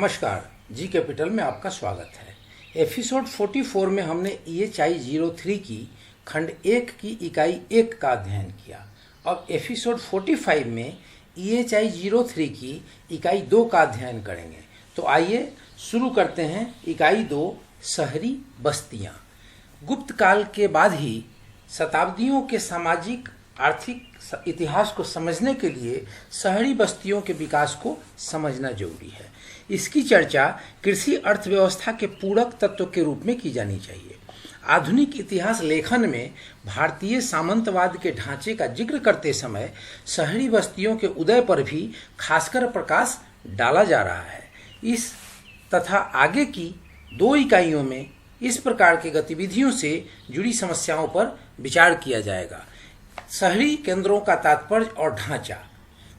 नमस्कार, G capital में आपका स्वागत है। एपिसोड 44 में हमने EHI03 की खंड 1 की इकाई 1 का अध्ययन किया। अब एपिसोड 45 में EHI03 की इकाई 2 का अध्ययन करेंगे। तो आइए शुरू करते हैं। इकाई 2, शहरी बस्तियां। गुप्त काल के बाद ही शताब्दियों के सामाजिक आर्थिक इतिहास को समझने के लिए शहरी बस्तियों के विकास को समझना जरूरी है। इसकी चर्चा कृषि अर्थव्यवस्था के पूरक तत्व के रूप में की जानी चाहिए। आधुनिक इतिहास लेखन में भारतीय सामंतवाद के ढांचे का जिक्र करते समय शहरी बस्तियों के उदय पर भी खासकर प्रकाश डाला जा रहा है। इस तथा आगे की 2 इकाइयों में इस प्रकार के गतिविधियों से जुड़ी समस्याओं पर विचार किया जाएगा। शहरी केंद्रों का तात्पर्य और ढांचा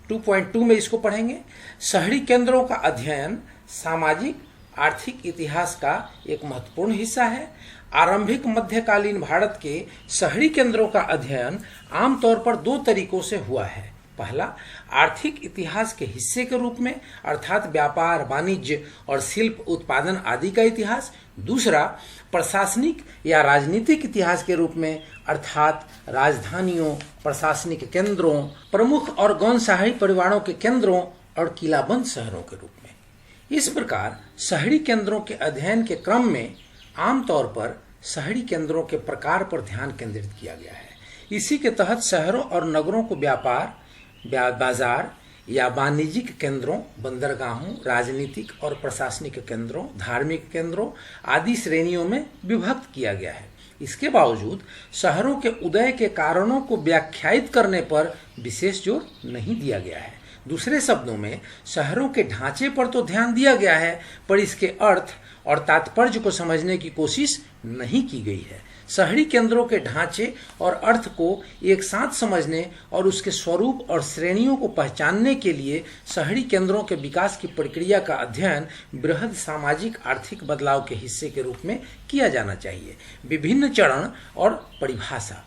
2.2 में इसको पढ़ेंगे। शहरी केंद्रों का अध्ययन सामाजिक आर्थिक इतिहास का एक महत्वपूर्ण हिस्सा है। आरंभिक मध्यकालीन भारत के शहरी केंद्रों का अध्ययन आमतौर पर 2 तरीकों से हुआ है। पहला, आर्थिक इतिहास के हिस्से के रूप में, अर्थात व्यापार, वाणिज्य और शिल्प उत्पादन आदि का इतिहास। दूसरा, प्रशासनिक या राजनीतिक इतिहास के रूप में, अर्थात राजधानियों, प्रशासनिक केंद्रों, प्रमुख और गौण शाही परिवारों के केंद्रों और किलाबंद शहरों के रूप में। इस प्रकार शहरी केंद्रों के अध्ययन के क्रम में आमतौर पर शहरी केंद्रों के प्रकार पर ध्यान केंद्रित किया गया है। इसी के तहत शहरों और नगरों को व्यापार, बाजार या वाणिज्यिक केंद्रों, बंदरगाहों, राजनीतिक और प्रशासनिक केंद्रों, धार्मिक केंद्रों आदि श्रेणियों में विभक्त किया गया है। इसके बावजूद शहरों के उदय के कारणों को व्याख्यायित करने पर विशेष जोर नहीं दिया गया है। दूसरे शब्दों में, शहरों के ढांचे पर तो ध्यान दिया गया है, पर इसके अर्थ और तात्पर्य को समझने की कोशिश नहीं की गई है। शहरी केंद्रों के ढांचे और अर्थ को एक साथ समझने और उसके स्वरूप और श्रेणियों को पहचानने के लिए शहरी केंद्रों के विकास की प्रक्रिया का अध्ययन बृहद सामाजिक आर्थिक बदलाव के हिस्से के रूप में किया जाना चाहिए। विभिन्न चरण और परिभाषा।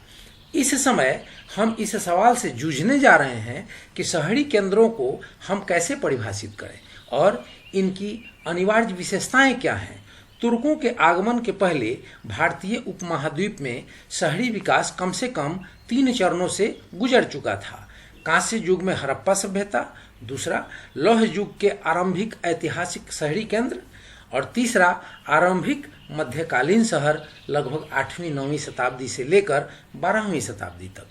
इस समय हम इस सवाल से जूझने जा रहे हैं कि शहरी केंद्रों को हम कैसे परिभाषित करें और इनकी अनिवार्य विशेषताएं क्या हैं। तुर्कों के आगमन के पहले भारतीय उपमहाद्वीप में शहरी विकास कम से कम 3 चरणों से गुजर चुका था। कांस्य युग में हड़प्पा सभ्यता, दूसरा लौह युग के आरंभिक ऐतिहासिक शहरी केंद्र और तीसरा आरंभिक मध्यकालीन शहर लगभग 8वीं-9वीं शताब्दी से लेकर 12वीं शताब्दी तक।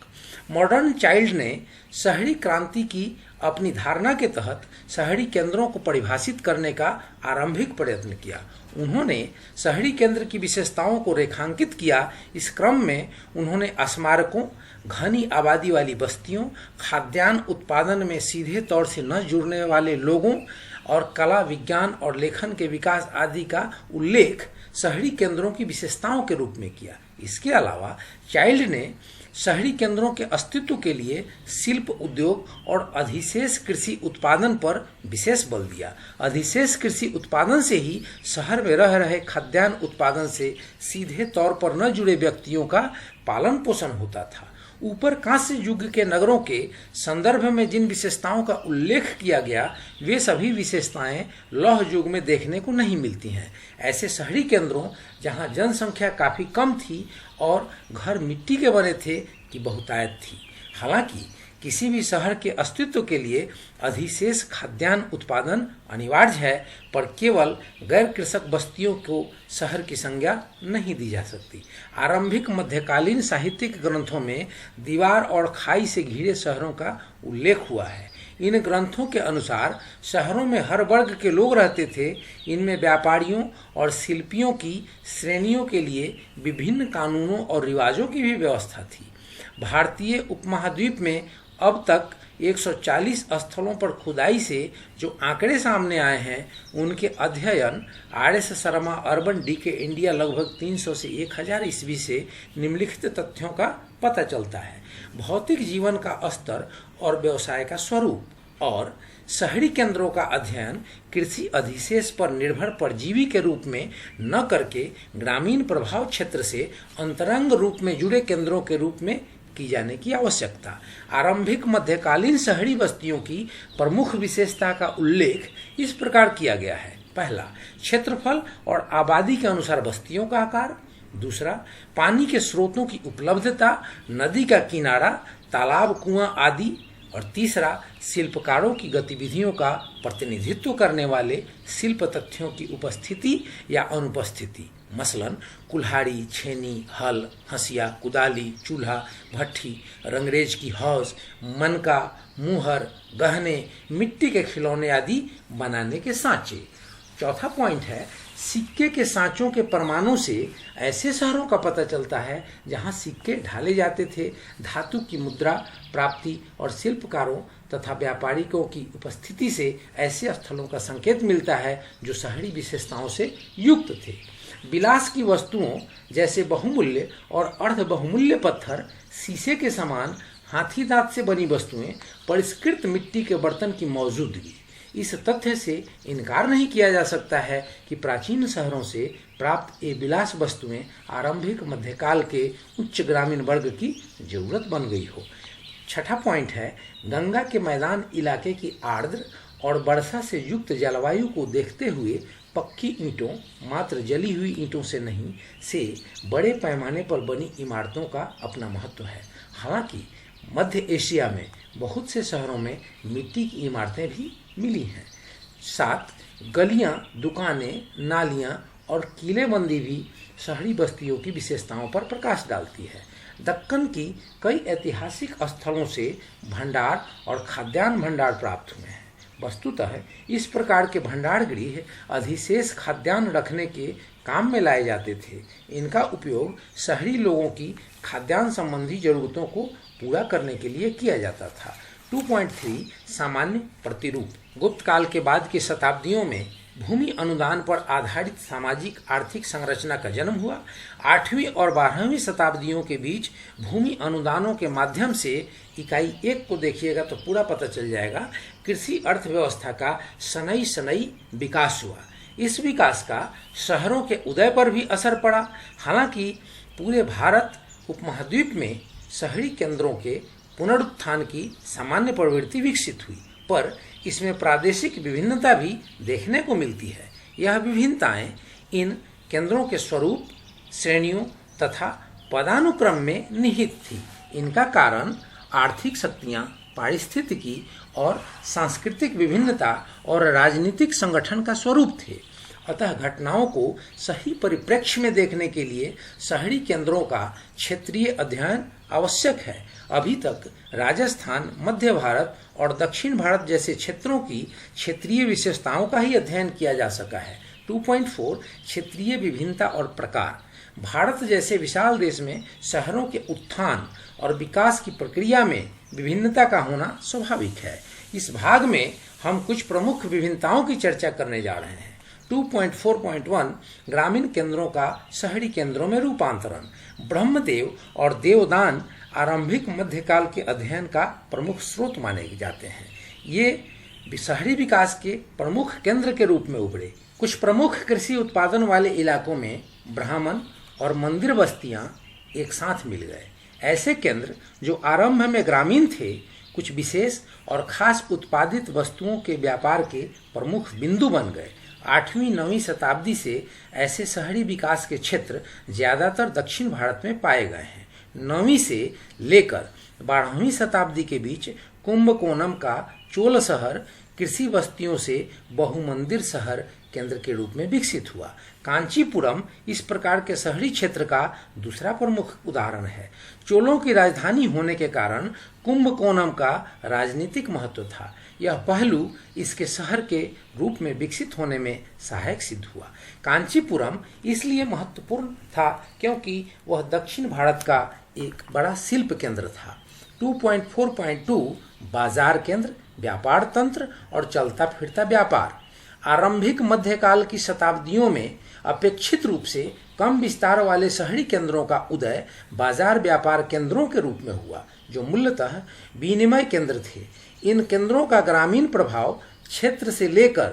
मॉडर्न चाइल्ड ने शहरी क्रांति की अपनी धारणा के तहत शहरी केंद्रों को परिभाषित करने का आरंभिक प्रयत्न किया। उन्होंने शहरी केंद्र की विशेषताओं को रेखांकित किया। इस क्रम में उन्होंने स्मारकों, घनी आबादी वाली बस्तियों, खाद्यान्न उत्पादन में सीधे तौर से न जुड़ने वाले लोगों और कला, विज्ञान और लेखन के विकास आदि का उल्लेख शहरी केंद्रों की विशेषताओं के रूप में किया। इसके अलावा चाइल्ड ने शहरी केंद्रों के अस्तित्व के लिए शिल्प उद्योग और अधिशेष कृषि उत्पादन पर विशेष बल दिया। अधिशेष कृषि उत्पादन से ही शहर में रह रहे खाद्यान्न उत्पादन से सीधे तौर पर न जुड़े व्यक्तियों का पालन पोषण होता था। ऊपर कांस्य युग के नगरों के संदर्भ में जिन विशेषताओं का उल्लेख किया गया, वे सभी विशेषताएं लौह युग में देखने को नहीं मिलती हैं। ऐसे शहरी केंद्रों जहां जनसंख्या काफी कम थी और घर मिट्टी के बने थे की बहुतायत थी। हालांकि किसी भी शहर के अस्तित्व के लिए अधिशेष खाद्यान्न उत्पादन अनिवार्य है, पर केवल गैर कृषक बस्तियों को शहर की संज्ञा नहीं दी जा सकती। आरंभिक मध्यकालीन साहित्यिक ग्रंथों में दीवार और खाई से घिरे शहरों का उल्लेख हुआ है। इन ग्रंथों के अनुसार शहरों में हर वर्ग के लोग रहते थे। इनमें व्यापारियों और शिल्पियों की श्रेणियों के लिए विभिन्न कानूनों और रिवाजों की भी व्यवस्था थी। भारतीय उपमहाद्वीप में अब तक 140 स्थलों पर खुदाई से जो आंकड़े सामने आए हैं, उनके अध्ययन RS शर्मा अर्बन डीके इंडिया लगभग 300 से 1000 ईस्वी से निम्नलिखित तथ्यों का पता चलता है। भौतिक जीवन का स्तर और व्यवसाय का स्वरूप और शहरी केंद्रों का अध्ययन कृषि अधिशेष पर निर्भर परजीवी के रूप में न करके ग्रामीण प्रभाव क्षेत्र से अंतरंग रूप में जुड़े केंद्रों के रूप में की जाने की आवश्यकता। आरंभिक मध्यकालीन शहरी बस्तियों की प्रमुख विशेषता का उल्लेख इस प्रकार किया गया है। पहला, क्षेत्रफल और आबादी के अनुसार बस्तियों का आकार। दूसरा, पानी के स्रोतों की उपलब्धता, नदी का किनारा, तालाब, कुआं आदि। और तीसरा, शिल्पकारों की गतिविधियों का प्रतिनिधित्व करने वाले शिल्प तथ्यों की उपस्थिति या अनुपस्थिति, मसलन कुल्हाड़ी, छेनी, हल, हंसिया, कुदाली, चूल्हा, भट्ठी, रंगरेज की हौज, मनका, मुहर, गहने, मिट्टी के खिलौने आदि बनाने के सांचे। चौथा पॉइंट है, सिक्के के सांचों के प्रमाणों से ऐसे शहरों का पता चलता है जहां सिक्के ढाले जाते थे। धातु की मुद्रा प्राप्ति और शिल्पकारों तथा व्यापारिकों की उपस्थिति से ऐसे स्थलों का संकेत मिलता है जो शहरी विशेषताओं से युक्त थे। विलास की वस्तुओं जैसे बहुमूल्य और अर्ध बहुमूल्य पत्थर, शीशे के समान हाथी दांत से बनी वस्तुएं, परिष्कृत मिट्टी के बर्तन की मौजूदगी, इस तथ्य से इनकार नहीं किया जा सकता है कि प्राचीन शहरों से प्राप्त ये विलास वस्तुएं आरंभिक मध्यकाल के उच्च ग्रामीण वर्ग की जरूरत बन गई हो। छठा पॉइंट है, गंगा के मैदान इलाके की आर्द्र और वर्षा से युक्त जलवायु को देखते हुए पक्की ईंटों, मात्र जली हुई ईंटों से नहीं, से बड़े पैमाने पर बनी इमारतों का अपना महत्व है। हालांकि मध्य एशिया में बहुत से शहरों में मिट्टी की इमारतें भी मिली हैं। 7, गलियां, दुकानें, नालियां और किलेबंदी भी शहरी बस्तियों की विशेषताओं पर प्रकाश डालती है। दक्कन की कई ऐतिहासिक स्थलों से भंडार और खाद्यान्न भंडार प्राप्त हुए हैं। वस्तुतः इस प्रकार के भंडार गृह अधिशेष खाद्यान्न रखने के काम में लाए जाते थे। इनका उपयोग शहरी लोगों की खाद्यान्न संबंधी जरूरतों को पूरा करने के लिए किया जाता था। 2.3, सामान्य प्रतिरूप। गुप्त काल के बाद की शताब्दियों में भूमि अनुदान पर आधारित सामाजिक आर्थिक संरचना का जन्म हुआ। 8वीं और 12वीं शताब्दियों के बीच भूमि अनुदानों के माध्यम से इकाई 1 को देखिएगा तो पूरा पता चल जाएगा, कृषि अर्थव्यवस्था का शनई शनई विकास हुआ। इस विकास का शहरों के उदय पर भी असर पड़ा। हालांकि पूरे भारत उपमहाद्वीप में शहरी केंद्रों के पुनरुत्थान की सामान्य प्रवृत्ति विकसित हुई, पर इसमें प्रादेशिक विभिन्नता भी देखने को मिलती है। यह विभिन्नताएं इन केंद्रों के स्वरूप, श्रेणियों तथा पदानुक्रम में निहित थी। इनका कारण आर्थिक शक्तियां, पारिस्थितिकी और सांस्कृतिक विभिन्नता और राजनीतिक संगठन का स्वरूप थे। अतः घटनाओं को सही परिप्रेक्ष्य में देखने के लिए शहरी केंद्रों का क्षेत्रीय अध्ययन आवश्यक है। अभी तक राजस्थान, मध्य भारत और दक्षिण भारत जैसे क्षेत्रों की क्षेत्रीय विशेषताओं का ही अध्ययन किया जा सका है। 2.4, क्षेत्रीय विभिन्नता और प्रकार। भारत जैसे विशाल देश में शहरों के उत्थान और विकास की प्रक्रिया में विभिन्नता का होना स्वाभाविक है। इस भाग में हम कुछ प्रमुख विभिन्नताओं की चर्चा करने जा रहे हैं। 2.4.1, ग्रामीण केंद्रों का शहरी केंद्रों में रूपांतरण। ब्रह्मदेव और देवदान आरंभिक मध्यकाल के अध्ययन का प्रमुख स्रोत माने जाते हैं। ये शहरी विकास के प्रमुख केंद्र के रूप में उभरे। कुछ प्रमुख कृषि उत्पादन वाले इलाकों में ब्राह्मण और मंदिर बस्तियां एक साथ मिल गए। ऐसे केंद्र जो आरंभ में ग्रामीण थे, कुछ विशेष और खास उत्पादित वस्तुओं के व्यापार के प्रमुख बिंदु बन गए। 8वीं-9वीं शताब्दी से ऐसे शहरी विकास के क्षेत्र ज्यादातर दक्षिण भारत में पाए गए हैं। 9वीं से लेकर 12वीं शताब्दी के बीच कुंभकोणम का चोल शहर कृषि बस्तियों से बहुमंदिर शहर केंद्र के रूप में विकसित हुआ। कांचीपुरम इस प्रकार के शहरी क्षेत्र का दूसरा प्रमुख उदाहरण है। चोलों की राजधानी होने के कारण कुंभकोणम का राजनीतिक महत्व था। यह पहलू इसके शहर के रूप में विकसित होने में सहायक सिद्ध हुआ। कांचीपुरम इसलिए महत्वपूर्ण था क्योंकि वह दक्षिण भारत का एक बड़ा शिल्प केंद्र था। 2.4.2, बाजार केंद्र, व्यापार तंत्र और चलता फिरता व्यापार। आरंभिक मध्यकाल की शताब्दियों में अपेक्षित रूप से कम विस्तार वाले शहरी केंद्रों का उदय बाजार व्यापार केंद्रों के रूप में हुआ, जो मूलतः विनिमय केंद्र थे। इन केंद्रों का ग्रामीण प्रभाव क्षेत्र से लेकर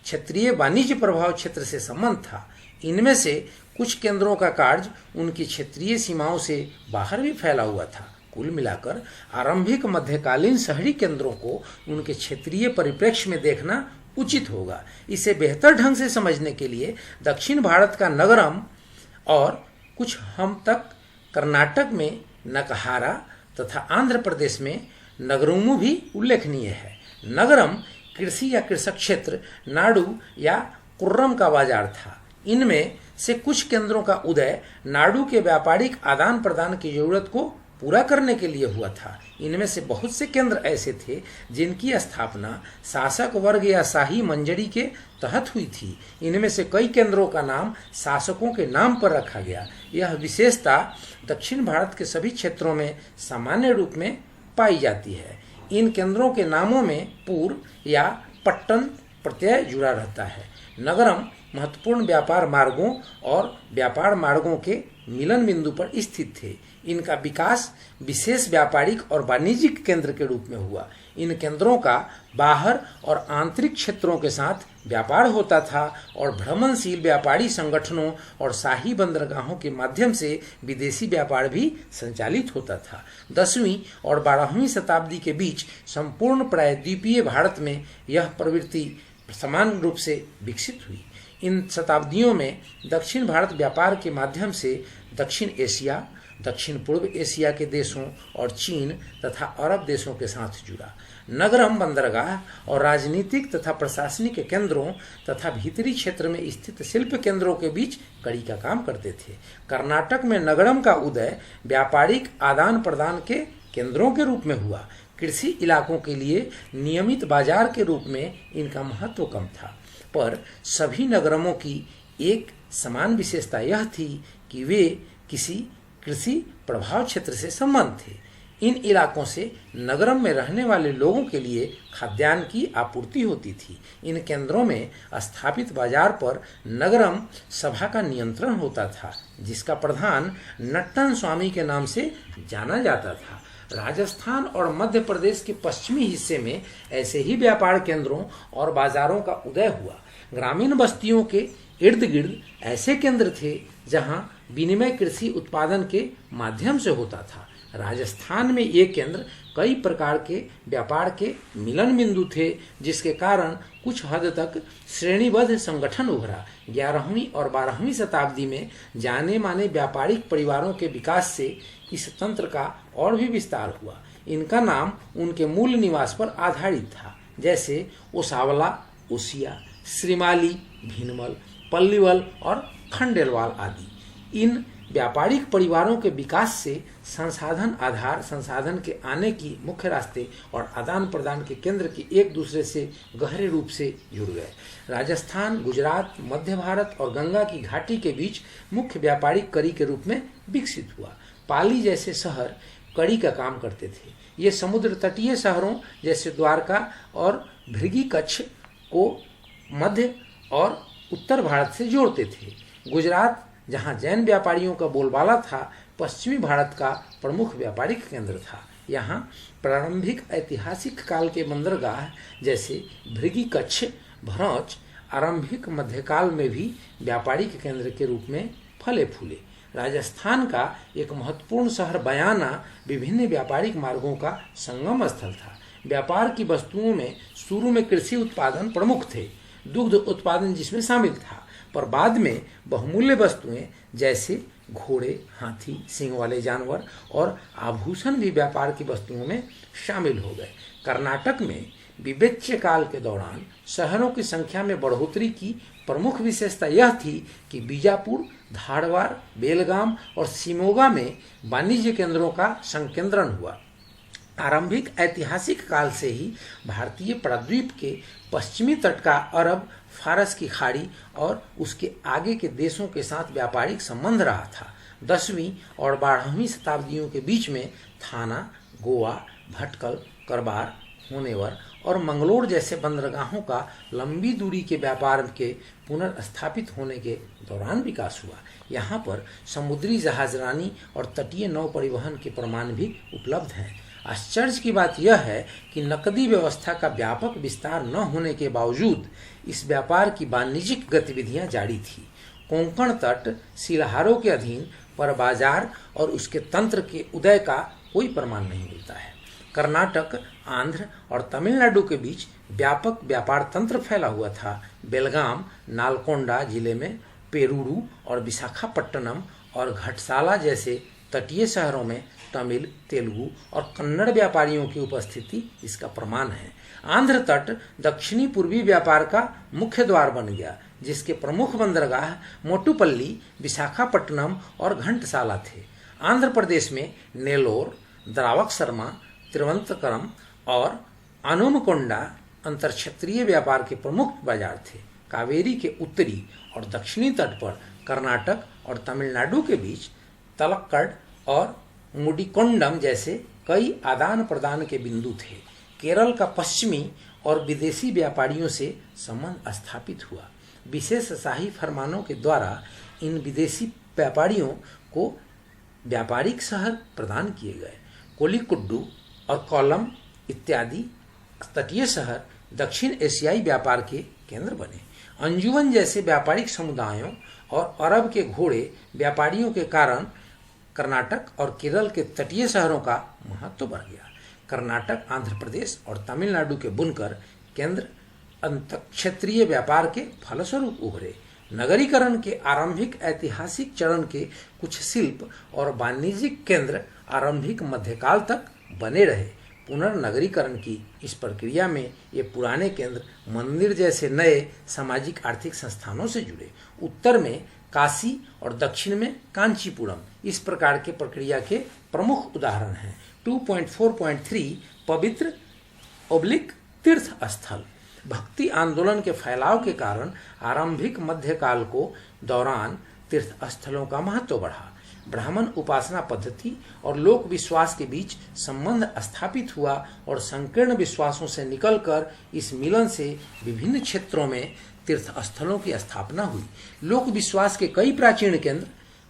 क्षेत्रीय वाणिज्य प्रभाव क्षेत्र से संबंध था। इनमें से कुछ केंद्रों का कार्य उनकी क्षेत्रीय सीमाओं से बाहर भी फैला हुआ था। कुल मिलाकर आरंभिक मध्यकालीन शहरी केंद्रों को उनके क्षेत्रीय परिप्रेक्ष्य में देखना उचित होगा। इसे बेहतर ढंग से समझने के लिए दक्षिण भारत का नगरम और कुछ हम तक कर्नाटक में नकहारा तथा आंध्र प्रदेश में नगरुमु भी उल्लेखनीय है। नगरम कृषि या कृषक क्षेत्र, नाडु या कुर्रम का बाजार था। इनमें से कुछ केंद्रों का उदय नाडु के व्यापारिक आदान प्रदान की जरूरत को पूरा करने के लिए हुआ था। इनमें से बहुत से केंद्र ऐसे थे जिनकी स्थापना शासक वर्ग या शाही मंजरी के तहत हुई थी। इनमें से कई केंद्रों का नाम शासकों के नाम पर रखा गया। यह विशेषता दक्षिण भारत के सभी क्षेत्रों में सामान्य रूप में पाई जाती है। इन केंद्रों के नामों में पूर्व या पट्टन प्रत्यय जुड़ा रहता है। नगरम महत्वपूर्ण व्यापार मार्गों और व्यापार मार्गों के मिलन बिंदु पर स्थित थे। इनका विकास विशेष व्यापारिक और वाणिज्यिक केंद्र के रूप में हुआ। इन केंद्रों का बाहर और आंतरिक क्षेत्रों के साथ व्यापार होता था और भ्रमणशील व्यापारी संगठनों और शाही बंदरगाहों के माध्यम से विदेशी व्यापार भी संचालित होता था। 10वीं और 12वीं शताब्दी के बीच संपूर्ण प्रायद्वीपीय भारत में यह प्रवृत्ति समान रूप से विकसित हुई। इन शताब्दियों में दक्षिण भारत व्यापार के माध्यम से दक्षिण एशिया, दक्षिण पूर्व एशिया के देशों और चीन तथा अरब देशों के साथ जुड़ा। नगरम बंदरगाह और राजनीतिक तथा प्रशासनिक केंद्रों तथा भीतरी क्षेत्र में स्थित शिल्प केंद्रों के बीच कड़ी का काम करते थे। कर्नाटक में नगरम का उदय व्यापारिक आदान प्रदान के केंद्रों के रूप में हुआ। कृषि इलाकों के लिए नियमित बाजार के रूप में इनका महत्व कम था, पर सभी नगरमों की एक समान विशेषता यह थी कि वे किसी कृषि प्रभाव क्षेत्र से संबद्ध थे। इन इलाकों से नगरम में रहने वाले लोगों के लिए खाद्यान्न की आपूर्ति होती थी। इन केंद्रों में स्थापित बाजार पर नगरम सभा का नियंत्रण होता था, जिसका प्रधान नट्टन स्वामी के नाम से जाना जाता था। राजस्थान और मध्य प्रदेश के पश्चिमी हिस्से में ऐसे ही व्यापार केंद्रों और बाजारों का उदय हुआ। ग्रामीण बस्तियों के इर्द गिर्द ऐसे केंद्र थे जहां विनिमय कृषि उत्पादन के माध्यम से होता था। राजस्थान में ये केंद्र कई प्रकार के व्यापार के मिलन बिंदु थे, जिसके कारण कुछ हद तक श्रेणीबद्ध संगठन उभरा। 11वीं और 12वीं शताब्दी में जाने माने व्यापारिक परिवारों के विकास से इस तंत्र का और भी विस्तार हुआ। इनका नाम उनके मूल निवास पर आधारित था, जैसे ओसावला, ओसिया, श्रीमाली, भीनमल, पल्लीवल और खंडेलवाल आदि। इन व्यापारिक परिवारों के विकास से संसाधन आधार, संसाधन के आने की मुख्य रास्ते और आदान प्रदान के केंद्र की एक दूसरे से गहरे रूप से जुड़ गए। राजस्थान, गुजरात, मध्य भारत और गंगा की घाटी के बीच मुख्य व्यापारिक कड़ी के रूप में विकसित हुआ। पाली जैसे शहर कड़ी का काम करते थे। ये समुद्र तटीय शहरों जैसे द्वारका और भृगी कच्छ को मध्य और उत्तर भारत से जोड़ते थे। गुजरात, जहां जैन व्यापारियों का बोलबाला था, पश्चिमी भारत का प्रमुख व्यापारिक केंद्र था। यहाँ प्रारंभिक ऐतिहासिक काल के बंदरगाह जैसे भृगी कच्छ, भरौच आरंभिक मध्यकाल में भी व्यापारिक केंद्र के रूप में फले फूले। राजस्थान का एक महत्वपूर्ण शहर बयाना विभिन्न व्यापारिक मार्गों का संगम स्थल था। व्यापार की वस्तुओं में शुरू में कृषि उत्पादन प्रमुख थे, दुग्ध उत्पादन जिसमें शामिल था, पर बाद में बहुमूल्य वस्तुएं जैसे घोड़े, हाथी, सींग वाले जानवर और आभूषण भी व्यापार की वस्तुओं में शामिल हो गए। कर्नाटक में विवेच्य काल के दौरान शहरों की संख्या में बढ़ोतरी की प्रमुख विशेषता यह थी कि बीजापुर, धारवाड़, बेलगाम और शिमोगा में वाणिज्य केंद्रों का संकेंद्रण हुआ। आरंभिक ऐतिहासिक काल से ही भारतीय प्रायद्वीप के पश्चिमी तट का अरब, फारस की खाड़ी और उसके आगे के देशों के साथ व्यापारिक संबंध रहा था। 10वीं और 12वीं शताब्दियों के बीच में थाना, गोवा, भटकल, करबार, होनेवर और मंगलोर जैसे बंदरगाहों का लंबी दूरी के व्यापार के पुनर्स्थापित होने के दौरान विकास हुआ। यहाँ पर समुद्री जहाजरानी और तटीय नौ परिवहन के प्रमाण भी उपलब्ध हैं। आश्चर्य की बात यह है कि नकदी व्यवस्था का व्यापक विस्तार न होने के बावजूद इस व्यापार की वाणिज्यिक गतिविधियां जारी थी। कोंकण तट शिलाहारों के अधीन पर बाजार और उसके तंत्र के उदय का कोई प्रमाण नहीं मिलता है। कर्नाटक, आंध्र और तमिलनाडु के बीच व्यापक व्यापार तंत्र फैला हुआ था। बेलगाम, नालकोंडा जिले में पेरूरू और विशाखापट्टनम और घटसाला जैसे तटीय शहरों में तमिल, तेलुगु और कन्नड़ व्यापारियों की उपस्थिति इसका प्रमाण है। आंध्र तट दक्षिणी पूर्वी व्यापार का मुख्य द्वार बन गया, जिसके प्रमुख बंदरगाह मोटुपल्ली, विशाखापट्टनम और घंटसाला थे। आंध्र प्रदेश में नेलोर, द्रावकसर्मा, तिरुवनंतपुरम और अनुमकोंडा अंतर्क्षेत्रीय व्यापार के प्रमुख बाजार थे। कावेरी के उत्तरी और दक्षिणी तट पर कर्नाटक और तमिलनाडु के बीच तलक्कड़ और मुडिकोंडम जैसे कई आदान प्रदान के बिंदु थे। केरल का पश्चिमी और विदेशी व्यापारियों से संबंध स्थापित हुआ। विशेष शाही फरमानों के द्वारा इन विदेशी व्यापारियों को व्यापारिक शहर प्रदान किए गए। कोलिकुड्डू और कोल्लम इत्यादि तटीय शहर दक्षिण एशियाई व्यापार के केंद्र बने। अंजुमन जैसे व्यापारिक समुदायों और अरब के घोड़े व्यापारियों के कारण कर्नाटक और केरल के तटीय शहरों का महत्व बढ़ गया। कर्नाटक, आंध्र प्रदेश और तमिलनाडु के बुनकर केंद्र अंतर्क्षेत्रीय व्यापार के फलस्वरूप उभरे। नगरीकरण के आरंभिक ऐतिहासिक चरण के कुछ शिल्प और वाणिज्यिक केंद्र आरंभिक मध्यकाल तक बने रहे। पुनर्नगरीकरण की इस प्रक्रिया में ये पुराने केंद्र मंदिर जैसे नए सामाजिक आर्थिक संस्थानों से जुड़े। उत्तर में काशी और दक्षिण में कांचीपुरम इस प्रकार के प्रक्रिया के प्रमुख उदाहरण हैं। 2.4.3 पवित्र / तीर्थ स्थल। भक्ति आंदोलन के फैलाव के कारण आरंभिक मध्यकाल को दौरान तीर्थ स्थलों का महत्व बढ़ा। ब्राह्मण उपासना पद्धति और लोक विश्वास के बीच संबंध स्थापित हुआ और संकीर्ण विश्वासों से निकलकर इस मिलन से विभिन्न क्षेत्रों में तीर्थ स्थलों की स्थापना हुई। लोक विश्वास के कई प्राचीन केंद्र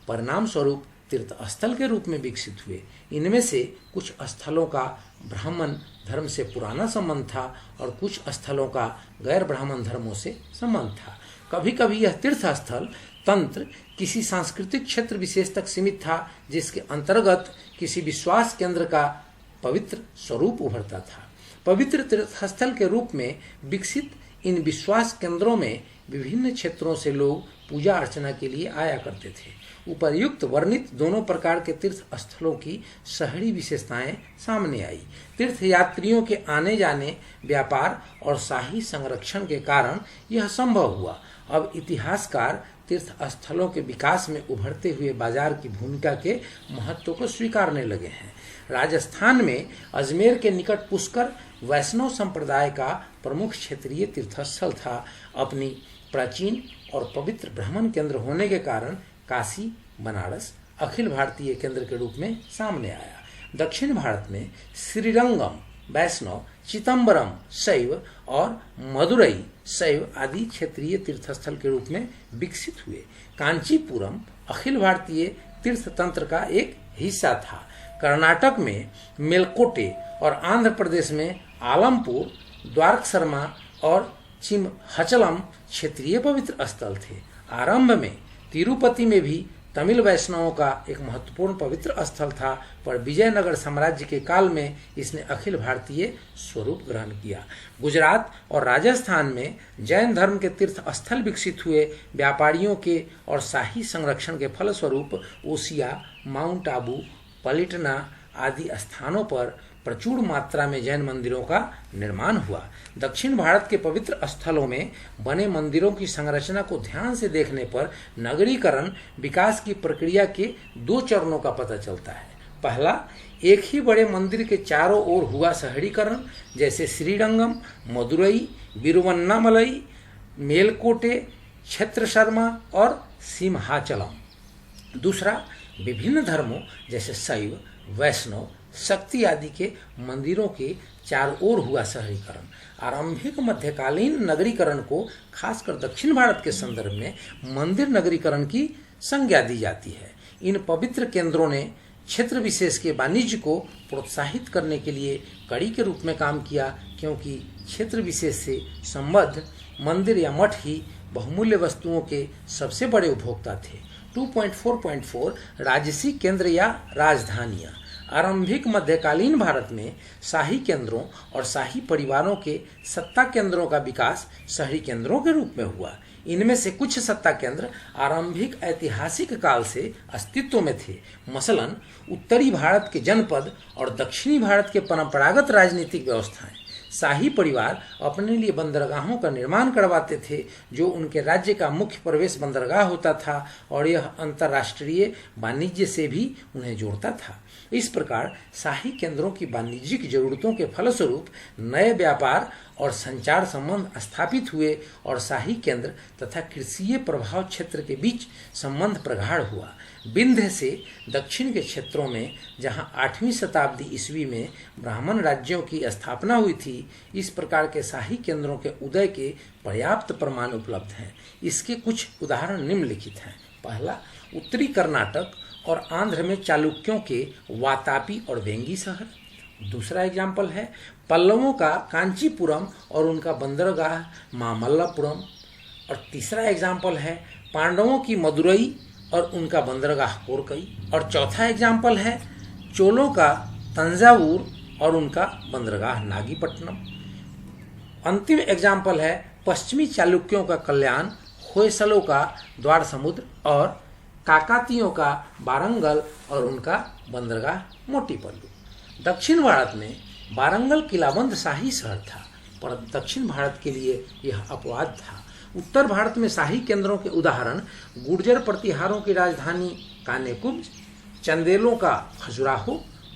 परिणाम स्वरूप तीर्थ स्थल के रूप में विकसित हुए। इनमें से कुछ स्थलों का ब्राह्मण धर्म से पुराना संबंध था और कुछ स्थलों का गैर ब्राह्मण धर्मों से संबंध था। कभी कभी यह तीर्थ स्थल तंत्र किसी सांस्कृतिक क्षेत्र विशेष तक सीमित था, जिसके अंतर्गत किसी विश्वास केंद्र का पवित्र स्वरूप उभरता था। पवित्र तीर्थस्थल के रूप में विकसित इन विश्वास केंद्रों में विभिन्न क्षेत्रों से लोग पूजा अर्चना के लिए आया करते थे। उपर्युक्त वर्णित दोनों प्रकार के तीर्थ स्थलों की शहरी विशेषताएं सामने आई। तीर्थ यात्रियों के आने जाने, व्यापार और शाही संरक्षण के कारण यह संभव हुआ। अब इतिहासकार तीर्थ स्थलों के विकास में उभरते हुए बाजार की भूमिका के महत्व को स्वीकारने लगे हैं। राजस्थान में अजमेर के निकट पुष्कर वैष्णव संप्रदाय का प्रमुख क्षेत्रीय तीर्थस्थल था। अपनी प्राचीन और पवित्र ब्राह्मण केंद्र होने के कारण काशी, बनारस अखिल भारतीय केंद्र के रूप में सामने आया। दक्षिण भारत में श्रीरंगम वैष्णव, चिदम्बरम शैव और मदुरई शैव आदि क्षेत्रीय तीर्थस्थल के रूप में विकसित हुए। कांचीपुरम अखिल भारतीय तीर्थ तंत्र का एक हिस्सा था। कर्नाटक में मेलकोटे और आंध्र प्रदेश में आलमपुर, द्वारकसर्मा और चिमहचलम क्षेत्रीय पवित्र स्थल थे। आरंभ में तिरुपति में भी तमिल वैष्णवों का एक महत्वपूर्ण पवित्र स्थल था, पर विजयनगर साम्राज्य के काल में इसने अखिल भारतीय स्वरूप ग्रहण किया। गुजरात और राजस्थान में जैन धर्म के तीर्थ स्थल विकसित हुए। व्यापारियों के और शाही संरक्षण के फलस्वरूप ओसिया, माउंट आबू, पलिटना आदि स्थानों पर प्रचुर मात्रा में जैन मंदिरों का निर्माण हुआ। दक्षिण भारत के पवित्र स्थलों में बने मंदिरों की संरचना को ध्यान से देखने पर नगरीकरण विकास की प्रक्रिया के 2 चरणों का पता चलता है। पहला, एक ही बड़े मंदिर के चारों ओर हुआ शहरीकरण, जैसे श्रीरंगम, मदुरई, बिरुवन्नामलई, मेलकोटे, क्षेत्रशर्मा और सिमहाचलम। दूसरा, विभिन्न धर्मों जैसे शैव, वैष्णव, शक्ति आदि के मंदिरों के चारों ओर हुआ शहरीकरण। आरंभिक मध्यकालीन नगरीकरण को खासकर दक्षिण भारत के संदर्भ में मंदिर नगरीकरण की संज्ञा दी जाती है। इन पवित्र केंद्रों ने क्षेत्र विशेष के वाणिज्य को प्रोत्साहित करने के लिए कड़ी के रूप में काम किया, क्योंकि क्षेत्र विशेष से संबद्ध मंदिर या मठ ही बहुमूल्य वस्तुओं के सबसे बड़े उपभोक्ता थे। 2.4.4 राजसी केंद्र या राजधानियाँ। आरंभिक मध्यकालीन भारत में शाही केंद्रों और शाही परिवारों के सत्ता केंद्रों का विकास शहरी केंद्रों के रूप में हुआ। इनमें से कुछ सत्ता केंद्र आरंभिक ऐतिहासिक काल से अस्तित्व में थे। मसलन उत्तरी भारत के जनपद और दक्षिणी भारत के परंपरागत राजनीतिक व्यवस्थाएं। शाही परिवार अपने लिए बंदरगाहों का निर्माण करवाते थे, जो उनके राज्य का मुख्य प्रवेश बंदरगाह होता था और यह अंतर्राष्ट्रीय वाणिज्य से भी उन्हें जोड़ता था। इस प्रकार शाही केंद्रों की वाणिज्यिक जरूरतों के फलस्वरूप नए व्यापार और संचार संबंध स्थापित हुए और शाही केंद्र तथा कृषीय प्रभाव क्षेत्र के बीच संबंध प्रगाढ़ हुआ। विंध्य से दक्षिण के क्षेत्रों में जहां 8वीं शताब्दी ईस्वी में ब्राह्मण राज्यों की स्थापना हुई थी, इस प्रकार के शाही केंद्रों के उदय के पर्याप्त प्रमाण उपलब्ध हैं। इसके कुछ उदाहरण निम्नलिखित हैं। पहला, उत्तरी कर्नाटक और आंध्र में चालुक्यों के वातापी और वेंगी शहर। दूसरा एग्जाम्पल है पल्लवों का कांचीपुरम और उनका बंदरगाह मामल्लापुरम। और तीसरा एग्जाम्पल है पांडवों की मदुरई और उनका बंदरगाह कोरकई। और चौथा एग्जाम्पल है चोलों का तंजावुर और उनका बंदरगाह नागीपट्टनम। अंतिम एग्जाम्पल है पश्चिमी चालुक्यों का कल्याण, होयसलों का द्वार समुद्र और काकातियों का वारंगल और उनका बंदरगाह मोटीपल्लू। दक्षिण भारत में वारंगल किलाबंद शाही शहर था, पर दक्षिण भारत के लिए यह अपवाद था। उत्तर भारत में शाही केंद्रों के उदाहरण गुर्जर प्रतिहारों की राजधानी कानेकुब्ज, चंदेलों का खजुराहो,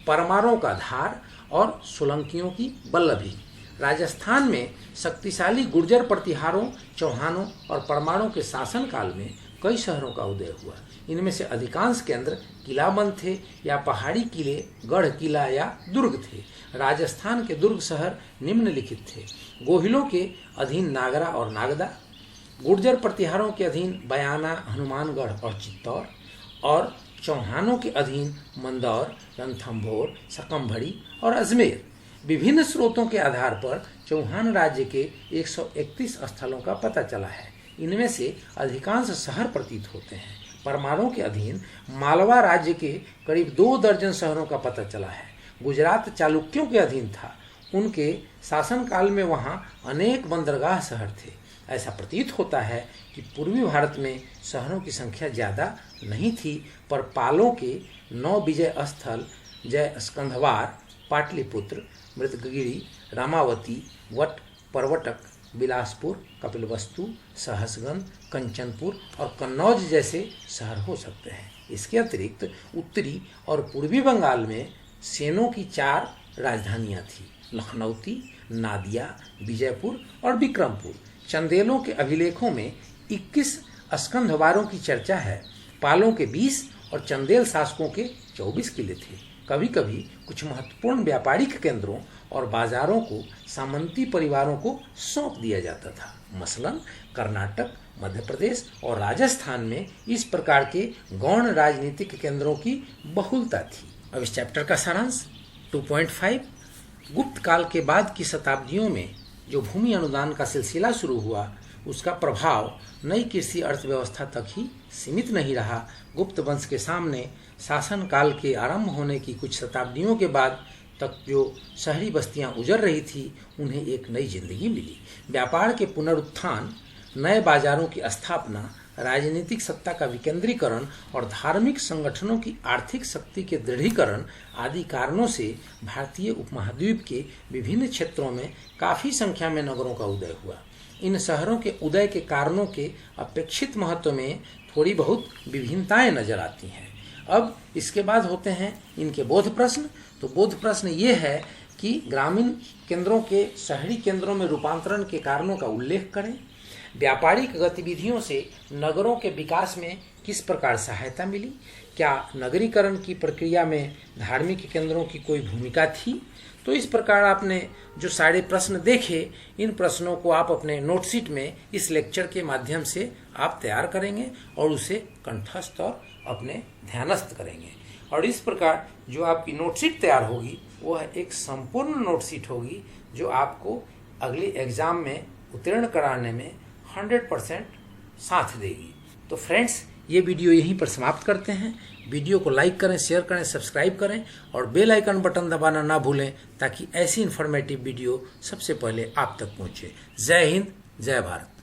परमारों का धार और सोलंकियों की बल्लभी। राजस्थान में शक्तिशाली गुर्जर प्रतिहारों, चौहानों और परमारों के शासनकाल में कई शहरों का उदय हुआ। इनमें से अधिकांश केंद्र किलाबंद थे या पहाड़ी किले, गढ़ किला या दुर्ग थे। राजस्थान के दुर्ग शहर निम्नलिखित थे। गोहिलों के अधीन नागरा और नागदा, गुर्जर प्रतिहारों के अधीन बयाना, हनुमानगढ़ और चित्तौड़, और चौहानों के अधीन मंदौर, रणथंभौर, सकम्भड़ी और अजमेर। विभिन्न स्रोतों के आधार पर चौहान राज्य के 131 स्थलों का पता चला है। इनमें से अधिकांश शहर प्रतीत होते हैं। परमारों के अधीन मालवा राज्य के करीब 2 दर्जन शहरों का पता चला है। गुजरात चालुक्यों के अधीन था। उनके शासनकाल में वहां अनेक बंदरगाह शहर थे। ऐसा प्रतीत होता है कि पूर्वी भारत में शहरों की संख्या ज़्यादा नहीं थी, पर पालों के 9 विजय स्थल जय स्कंधवार, पाटलिपुत्र, मृतगिरी, रामावती, वट, परवटक, बिलासपुर, कपिलवस्तु, सहसगंज, कंचनपुर और कन्नौज जैसे शहर हो सकते हैं। इसके अतिरिक्त उत्तरी और पूर्वी बंगाल में सेनों की 4 राजधानियां थीं, लखनऊती, नादिया, विजयपुर और विक्रमपुर। चंदेलों के अभिलेखों में 21 स्कंधवारों की चर्चा है। पालों के 20 और चंदेल शासकों के 24 किले थे। कभी कभी कुछ महत्वपूर्ण व्यापारिक केंद्रों और बाजारों को सामंती परिवारों को सौंप दिया जाता था। मसलन कर्नाटक, मध्य प्रदेश और राजस्थान में इस प्रकार के गौण राजनीतिक केंद्रों की बहुलता थी। अब इस चैप्टर का सारांश 2.5। गुप्त काल के बाद की शताब्दियों में जो भूमि अनुदान का सिलसिला शुरू हुआ, उसका प्रभाव नई कृषि अर्थव्यवस्था तक ही सीमित नहीं रहा। गुप्त वंश के सामने शासन काल के आरंभ होने की कुछ शताब्दियों के बाद तक जो शहरी बस्तियां उजड़ रही थी, उन्हें एक नई जिंदगी मिली। व्यापार के पुनरुत्थान, नए बाजारों की स्थापना, राजनीतिक सत्ता का विकेंद्रीकरण और धार्मिक संगठनों की आर्थिक शक्ति के दृढ़ीकरण आदि कारणों से भारतीय उपमहाद्वीप के विभिन्न क्षेत्रों में काफ़ी संख्या में नगरों का उदय हुआ। इन शहरों के उदय के कारणों के अपेक्षित महत्व में थोड़ी बहुत विभिन्नताएं नजर आती हैं। अब इसके बाद होते हैं इनके बोध प्रश्न। तो बोध प्रश्न ये है कि ग्रामीण केंद्रों के शहरी केंद्रों में रूपांतरण के कारणों का उल्लेख करें। व्यापारिक गतिविधियों से नगरों के विकास में किस प्रकार सहायता मिली। क्या नगरीकरण की प्रक्रिया में धार्मिक केंद्रों की कोई भूमिका थी। तो इस प्रकार आपने जो सारे प्रश्न देखे, इन प्रश्नों को आप अपने नोटशीट में इस लेक्चर के माध्यम से आप तैयार करेंगे और उसे कंठस्थ और अपने ध्यानस्थ करेंगे। और इस प्रकार जो आपकी नोटशीट तैयार होगी वह एक संपूर्ण नोटशीट होगी जो आपको अगले एग्जाम में उत्तीर्ण कराने में 100% साथ देगी। तो फ्रेंड्स, ये वीडियो यहीं पर समाप्त करते हैं। वीडियो को लाइक करें, शेयर करें, सब्सक्राइब करें और बेल आइकन बटन दबाना ना भूलें ताकि ऐसी इन्फॉर्मेटिव वीडियो सबसे पहले आप तक पहुंचे। जय हिंद, जय भारत।